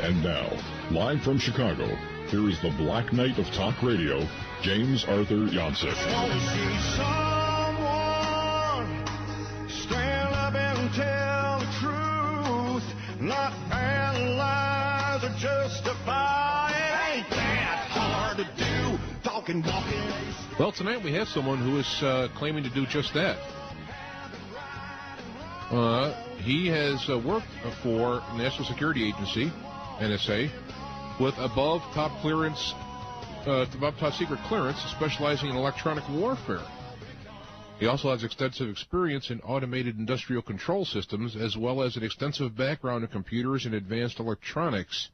And now, live from Chicago, here is the Black Knight of Talk Radio, James Arthur Janssen. Want to see someone stand up and tell the truth, not analyze or justify. It ain't that hard to do, talking, walking. Well, tonight we have someone who is claiming to do just that. He has worked for National Security Agency, NSA, with above top secret clearance, specializing in electronic warfare. He also has extensive experience in automated industrial control systems, as well as an extensive background in computers and advanced electronics.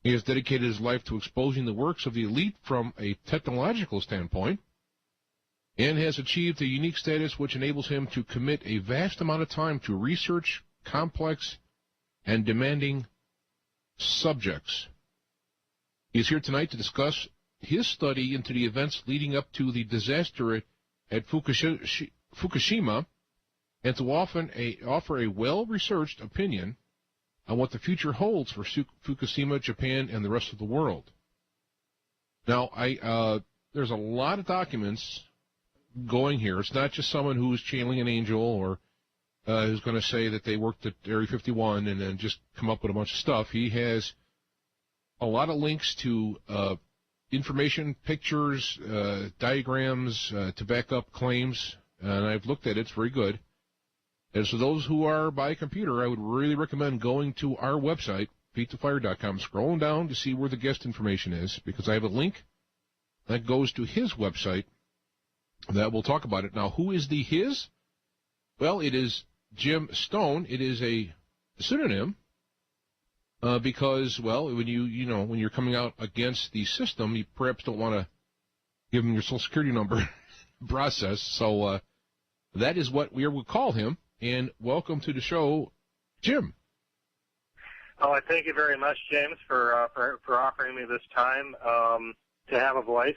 He has dedicated his life to exposing the works of the elite from a technological standpoint, and has achieved a unique status which enables him to commit a vast amount of time to research complex and demanding subjects. He is here tonight to discuss his study into the events leading up to the disaster at Fukushima, and to offer a well-researched opinion on what the future holds for Fukushima, Japan, and the rest of the world. Now, there's a lot of documents going here. It's not just someone who's channeling an angel or who's going to say that they worked at Area 51 and then just come up with a bunch of stuff. He has a lot of links to information, pictures, diagrams to back up claims, and I've looked at it. It's very good. And so those who are by computer, I would really recommend going to our website, feet2fire.com, scrolling down to see where the guest information is, because I have a link that goes to his website that will talk about it. Now, who is the his? Well, it is Jim Stone. It is a pseudonym because, well, when when you're coming out against the system, you perhaps don't want to give him your Social Security number process. So that is what we will call him. And welcome to the show, Jim. Oh, I thank you very much, James, for offering me this time to have a voice.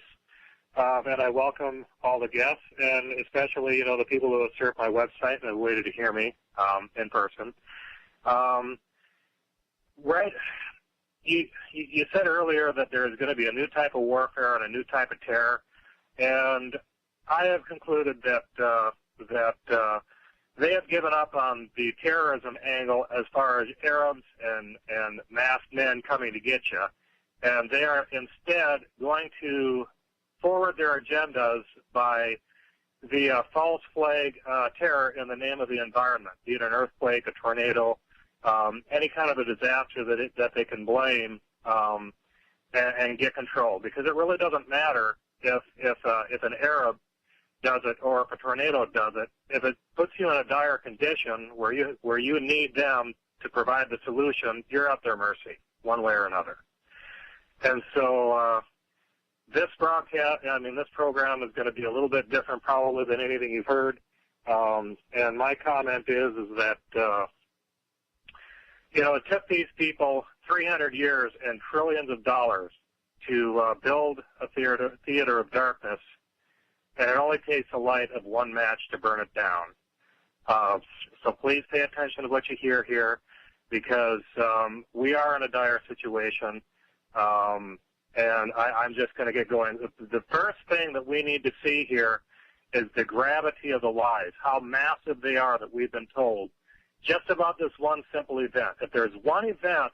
And I welcome all the guests, and especially, the people who have surfed my website and have waited to hear me in person. Right. You said earlier that there is going to be a new type of warfare and a new type of terror, and I have concluded that they have given up on the terrorism angle as far as Arabs and masked men coming to get you, and they are instead going to forward their agendas by the false flag terror in the name of the environment, be it an earthquake, a tornado, any kind of a disaster that they can blame and get control. Because it really doesn't matter if an Arab does it or if a tornado does it. If it puts you in a dire condition where you need them to provide the solution, you're at their mercy, one way or another. And so this program is going to be a little bit different probably than anything you've heard. And my comment is that, it took these people 300 years and trillions of dollars to build a theater of darkness, and it only takes the light of one match to burn it down. So please pay attention to what you hear here, because we are in a dire situation. And I'm just going to get going. The first thing that we need to see here is the gravity of the lies, how massive they are that we've been told, just about this one simple event. If there's one event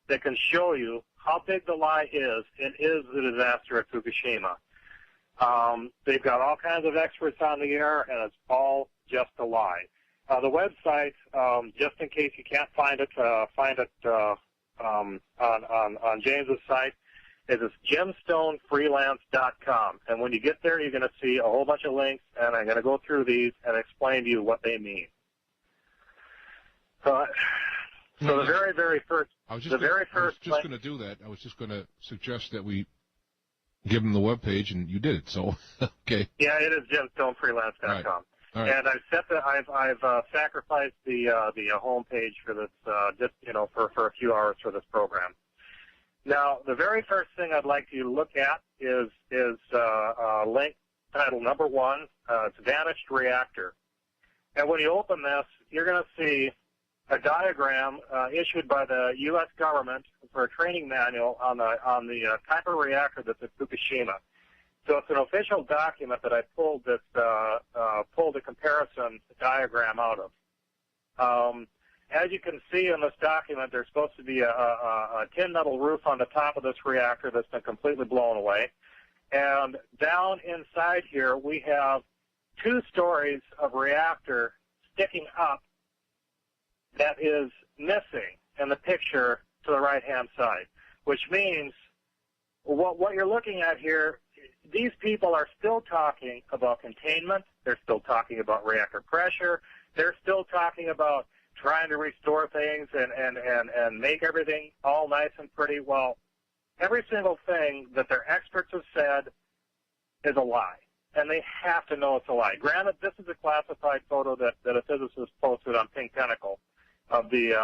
that can show you how big the lie is, it is the disaster at Fukushima. They've got all kinds of experts on the air, and it's all just a lie. The website, just in case you can't find it on James's site, is jimstonefreelance.com. And when you get there, you're going to see a whole bunch of links, and I'm going to go through these and explain to you what they mean. So the very, very first... I was just going to do that. I was just going to suggest that we give them the webpage, and you did it, so, okay. Yeah, it is jimstonefreelance.com. Right. All right. And I've sacrificed the homepage for this, for a few hours for this program. Now, the very first thing I'd like you to look at is a link titled number 1. It's Vanished Reactor. And when you open this, you're going to see a diagram issued by the U.S. government for a training manual on the type of reactor that's at Fukushima. So it's an official document that I pulled a comparison diagram out of. As you can see in this document, there's supposed to be a tin metal roof on the top of this reactor that's been completely blown away. And down inside here, we have 2 stories of reactor sticking up that is missing in the picture to the right-hand side, which means what you're looking at here, these people are still talking about containment. They're still talking about reactor pressure. They're still talking about trying to restore things and make everything all nice and pretty. Well, every single thing that their experts have said is a lie, and they have to know it's a lie. Granted, this is a classified photo that a physicist posted on Pink Tentacle of the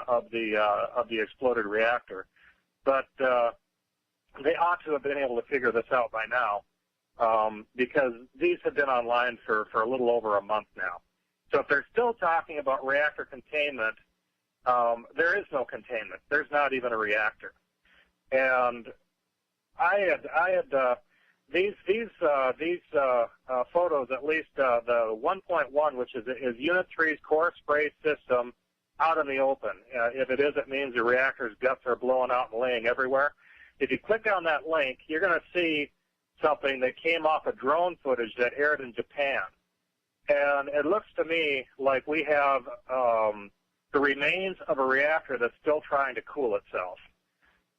exploded reactor, but they ought to have been able to figure this out by now, because these have been online for a little over a month now. So if they're still talking about reactor containment, there is no containment. There's not even a reactor. And I had these photos, at least the 1.1, which is Unit 3's core spray system, out in the open. If it is, it means the reactor's guts are blowing out and laying everywhere. If you click on that link, you're going to see something that came off of drone footage that aired in Japan. And it looks to me like we have the remains of a reactor that's still trying to cool itself.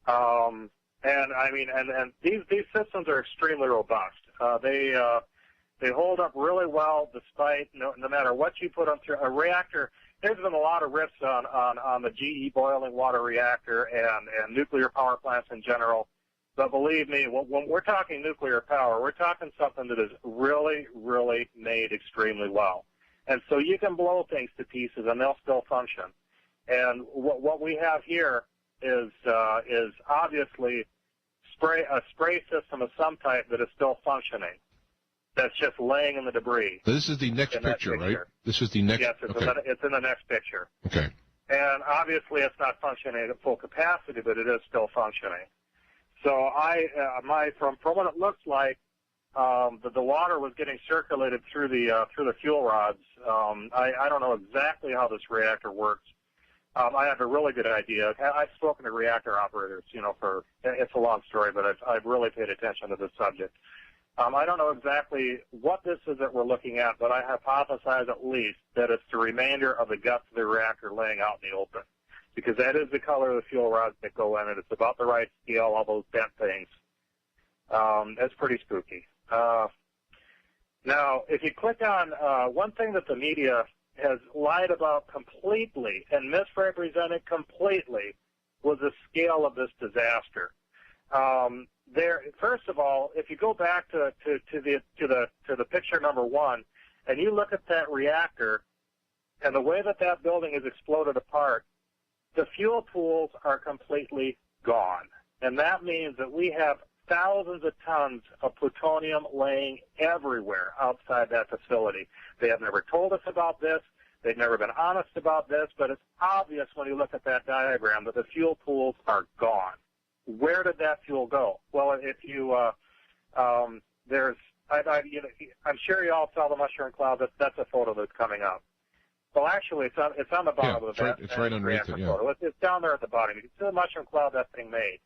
And I mean, and these systems are extremely robust. They hold up really well despite no matter what you put them through. A reactor, there's been a lot of riffs on the GE boiling water reactor and nuclear power plants in general. But believe me, when we're talking nuclear power, we're talking something that is really, really made extremely well. And so you can blow things to pieces and they'll still function. And what we have here is obviously a spray system of some type that is still functioning. That's just laying in the debris. This is the next picture, right? This is the next. Yes, it's in the next picture. Okay. And obviously, it's not functioning at full capacity, but it is still functioning. So from what it looks like, the water was getting circulated through the fuel rods. I don't know exactly how this reactor works. I have a really good idea. I've spoken to reactor operators, it's a long story, but I've really paid attention to this subject. I don't know exactly what this is that we're looking at, but I hypothesize at least that it's the remainder of the guts of the reactor laying out in the open, because that is the color of the fuel rods that go in it. It's about the right scale, all those bent things. That's pretty spooky. Now, if you click on one thing that the media has lied about completely and misrepresented completely was the scale of this disaster. First of all, if you go back to the picture number 1, and you look at that reactor and the way that building is exploded apart, the fuel pools are completely gone, and that means that we have thousands of tons of plutonium laying everywhere outside that facility. They have never told us about this. They've never been honest about this, but it's obvious when you look at that diagram that the fuel pools are gone. Where did that fuel go? Well, if you I'm sure you all saw the mushroom cloud. That's a photo that's coming up. Well, actually, it's on the bottom of the it's right underneath it. Yeah. It's down there at the bottom. You can see the mushroom cloud that thing made.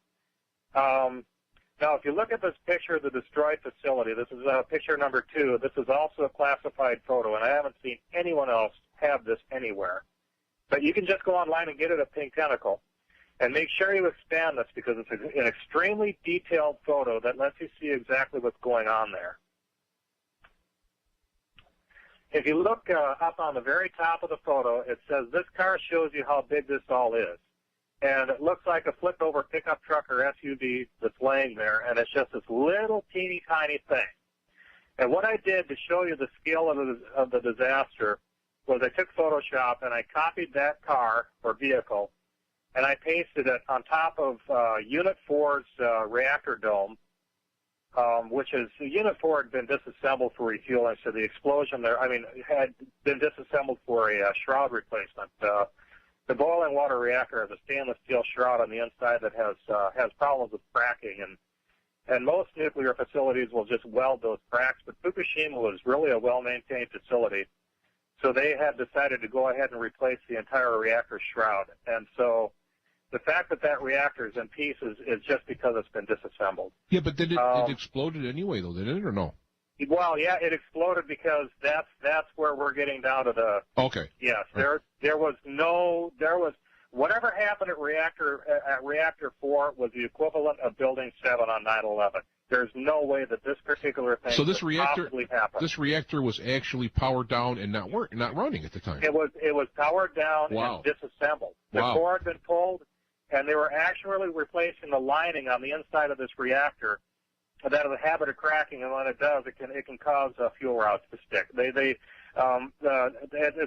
Now, if you look at this picture of the destroyed facility, this is picture number 2. This is also a classified photo, and I haven't seen anyone else have this anywhere. But you can just go online and get it at Pink Tentacle. And make sure you expand this because it's an extremely detailed photo that lets you see exactly what's going on there. If you look up on the very top of the photo, it says this car shows you how big this all is. And it looks like a flipped-over pickup truck or SUV that's laying there, and it's just this little teeny tiny thing. And what I did to show you the scale of the disaster was I took Photoshop and I copied that car or vehicle, and I pasted it on top of Unit 4's reactor dome, which is Unit 4 had been disassembled for refueling, so the explosion there, had been disassembled for a shroud replacement. the boiling water reactor has a stainless steel shroud on the inside that has problems with cracking, and most nuclear facilities will just weld those cracks. But Fukushima was really a well-maintained facility, so they had decided to go ahead and replace the entire reactor shroud. And so the fact that that reactor is in pieces is just because it's been disassembled. Yeah, but did it exploded anyway, though, didn't it, or no? Well, yeah, it exploded because that's where we're getting down to the. Okay. Yes, there was whatever happened at reactor 4 was the equivalent of building 7 on 9/11. There's no way that this particular thing could possibly happen. This reactor was actually powered down and not running at the time. It was powered down Wow. and disassembled. The Wow. core had been pulled, and they were actually replacing the lining on the inside of this reactor that has a habit of cracking, and when it does, it can cause fuel rods to stick. It's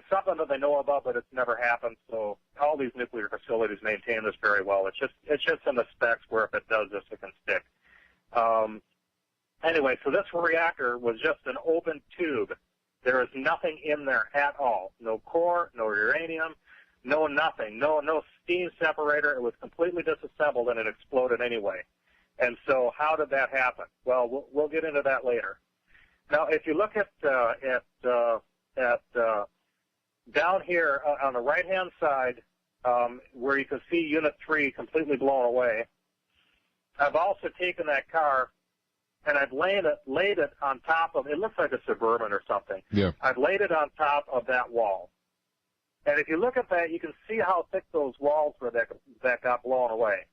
something that they know about, but it's never happened. So all these nuclear facilities maintain this very well. It's just in the specs where if it does this, it can stick. Anyway, so this reactor was just an open tube. There is nothing in there at all. No core, no uranium, no nothing, no steam separator. It was completely disassembled, and it exploded anyway. And so how did that happen? Well, we'll get into that later. Now, if you look at down here on the right-hand side, where you can see Unit 3 completely blown away, I've also taken that car and I've laid it on top of, it looks like a Suburban or something. Yeah. I've laid it on top of that wall. And if you look at that, you can see how thick those walls were that got blown away.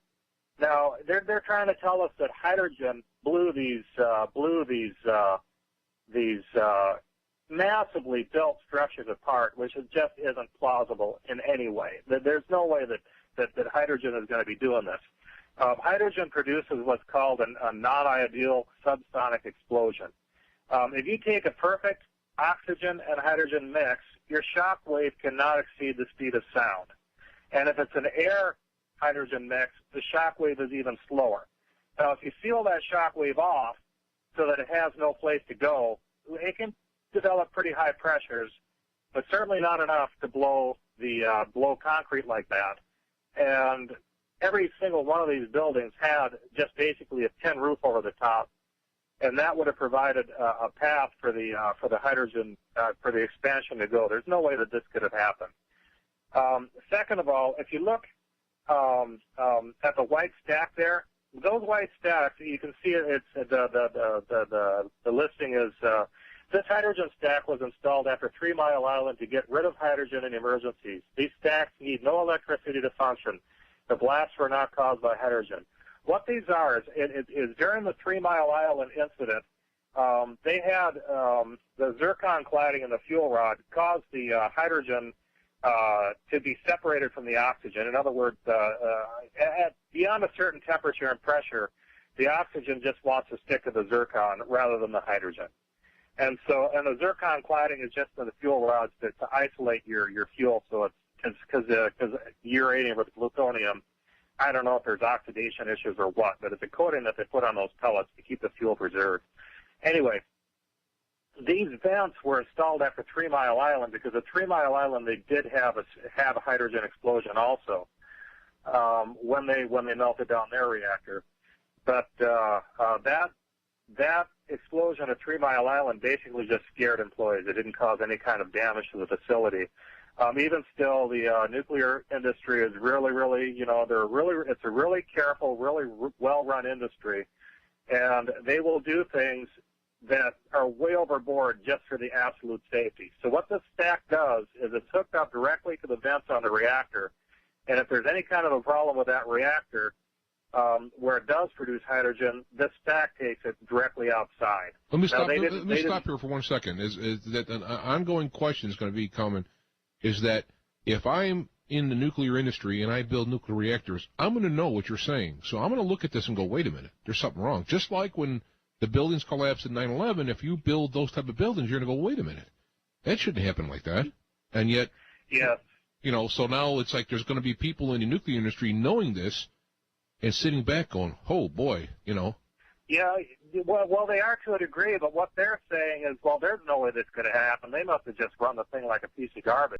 Now, they're trying to tell us that hydrogen blew these massively built structures apart, which just isn't plausible in any way. There's no way that hydrogen is going to be doing this. Hydrogen produces what's called a non-ideal subsonic explosion. If you take a perfect oxygen and hydrogen mix, your shock wave cannot exceed the speed of sound. And if it's an air hydrogen mix, the shock wave is even slower. Now, if you seal that shock wave off so that it has no place to go, it can develop pretty high pressures, but certainly not enough to blow concrete like that. And every single one of these buildings had just basically a tin roof over the top, and that would have provided a path for the hydrogen for the expansion to go. There's no way that this could have happened. Second of all, if you look at the white stack there, those white stacks, you can see it's the listing is this hydrogen stack was installed after 3 Mile Island to get rid of hydrogen in emergencies. These stacks need no electricity to function. The blasts were not caused by hydrogen. What these are is during the 3 Mile Island incident, they had the zircon cladding in the fuel rod caused the hydrogen to be separated from the oxygen. In other words, beyond a certain temperature and pressure, the oxygen just wants to stick to the zircon rather than the hydrogen. And the zircon cladding is just in the fuel rods to isolate your fuel. So it's because uranium with plutonium, I don't know if there's oxidation issues or what, but it's a coating that they put on those pellets to keep the fuel preserved. Anyway, these vents were installed after 3 Mile Island because at 3 Mile Island they did have a hydrogen explosion also when they melted down their reactor. But that explosion at 3 Mile Island basically just scared employees. It didn't cause any kind of damage to the facility. Even still, the nuclear industry is really, it's a really careful, really well-run industry, and they will do things that are way overboard just for the absolute safety. So what this stack does is it's hooked up directly to the vents on the reactor, and if there's any kind of a problem with that reactor, where it does produce hydrogen, this stack takes it directly outside. Let me stop here for 1 second. Is that an ongoing question is going to be coming, is that if I'm in the nuclear industry and I build nuclear reactors, I'm going to know what you're saying. So I'm going to look at this and go, wait a minute, there's something wrong. Just like when the buildings collapsed in 9/11, if you build those type of buildings, you're going to go, wait a minute, that shouldn't happen like that. And yet, yes. So now it's like there's going to be people in the nuclear industry knowing this and sitting back going, oh, boy, Yeah, well, they are to a degree, but what they're saying is, well, there's no way this could have happened. They must have just run the thing like a piece of garbage.